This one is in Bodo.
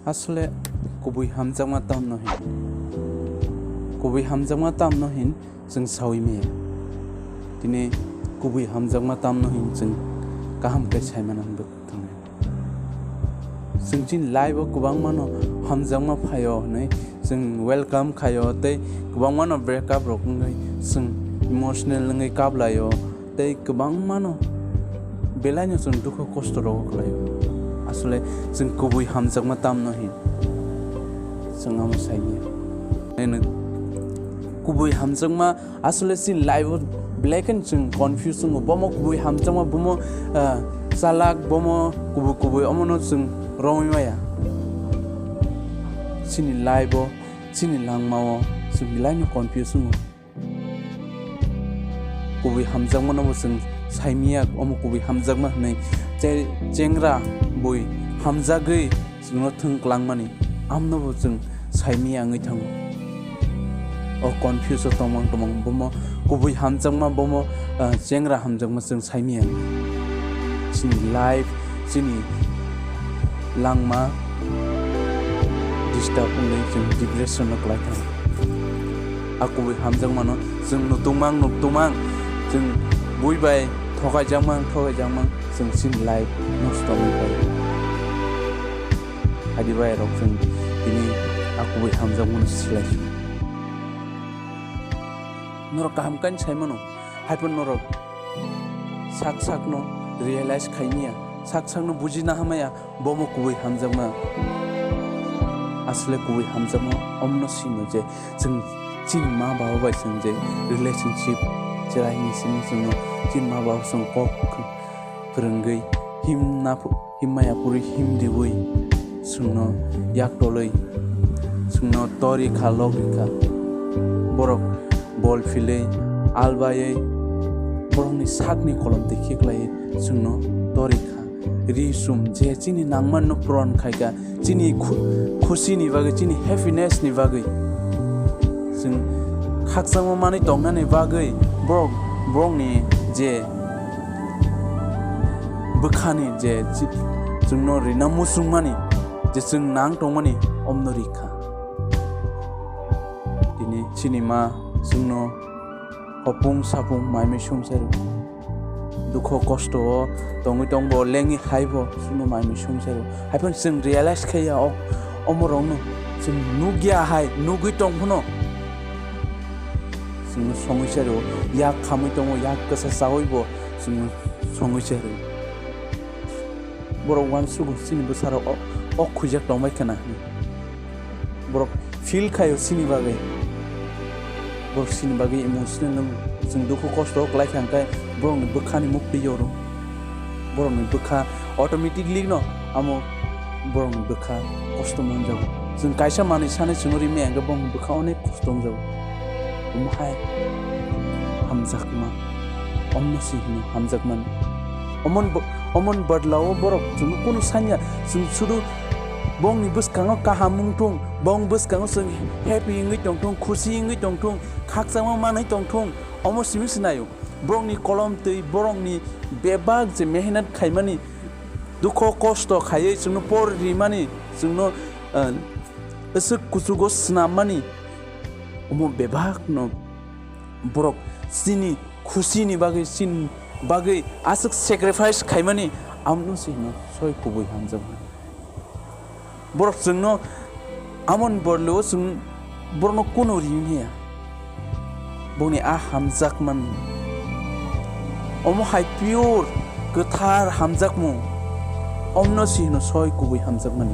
Asle Kwbui Hamjakma tam no hin. Kwbui Hamjakma tam no hin जों सावि मे दिनै Kwbui Hamjakma tam no hin जों गाहाम kai सायमान hanbo थाङो जों जिन लाइव गोबां मानो Hamjakma फायो नै जों वेलकाम खायो तै गोबां मानो ब्रेकआप रखङै जों इमोशनल नङै काबलायो तै गोबां मानो बेलायनो जों दुखु खस्थ रग खालायो आसले जों Kwbui Hamjakma tam no hin जों आमो सायनि नै Kwbui Hamjakma asle sin live black and जों confusion bomo Kwbui Hamjakma bomo salak bomo Kwbui omono जों romimaya sini live sini langmao जों बिलायनो confusion Kwbui Hamjakma no जों सायमिया omo Kwbui Hamjakma नै जेंग्रा bui hamjagै जोंनो थोंख्लांमानि आमनोबो जों सायमिया ngै थाङो o confuse tomang bomo Kwbui Hamjakma bomo jengra Hamjakma जों सायमिया sini live sini langma disturb ungै जों depression no klai थाङो Kwbui Hamjakma no जों nutumang जों buibai thogajamang जों sini live नस्त मोनबाय आदिबाय रक जों दिनै Kwbui Hamjakma no सिलाय नरक गाहामकान सायमानो हायपन नरक साक no realize खायनिया साक no बुजिना हामाया बोमो Kwbui Hamjakma आसले Kwbui Hamjakma अमनो सिनो जे जों जिन मा बाबा बाय जों जे रिलेशनशिप जेरायनि सिनो जों जिन मा बाबा जों कप फोरोंगै हिममाया पुरि हिम दिवै सुनो याकटलै सुनो तरि खालगिका बरक बल फिलै आलबायै बरंनि साकनि कलम देखिख्लाय जोंनो तरिखा रिसुम जे जिनि नांमान न प्रन खायगा जिनि खुसिनि बागै जिनि हेपिनेसनि बागै जों खाकसामा माने दंनानै बागै ब्रंनि जे बोखानि जे जोंनो रिना मुसुंमानि जे जों नां दंमानि अमनो रिखा दिनै सिनेमा जोंनो हपुं सापुं माइमे संसारो दुख कष्ट दंबो लेङि हायबो जोंनो माइमे संसारो हायफोन जों रियलाइज खाया अमरंनो जों नुगिया हाय नुगै दंफनो जोंनो संसारो या खामै दङ या गोसा सावैबो जोंनो संसारो बर' वान सुगु सिनि बोसारो खुजाक दंबाय खाना बर' फिल खायो सिनि बागै बरसिनि बागै इमोशनल जों दुखु खस्थ लायखांखाय बरंनि बोखानि मुक्ति यरो बरंनि बोखा अटोमेटिकली न आमो बरंनि बोखा खस्थ मोनजाबो जों कायसा मानि सानै सुनरि मेंगा बरंनि बोखा अनेक खस्थ मोनजाबो ओमहाय Hamjakma अमनसि हिनो Hamjakma अमन बदलाव बरक जों कुनु सान्या जों सुदु बंनि बसकाङो काहामुंथुं बं बसकाङो जों हेपि इंगै दंथुं खुसि इंगै दंथुं खाकसामा मानै दंथुं अमो सिमिं सिनायो बरंनि कलम तै बरंनि बेबाग जे मेहनत खायमानि दुख कष्ट खायै जोंनो पर रिमानि जोंनो एसे कुसुगो स्नामानि अमो बेबाग न बरक सिनि खुसिनि बागै आसक सेक्रिफाइस खायमानि आमनो सिनो सय Kwbui Hamjakma बरफ जोंनो आमन बरलो जों बरनो कुनु रिनिया बनि Hamjakma अमो हाय पियर गोथार Hamjakma अमनो सिनो सय Kwbui Hamjakma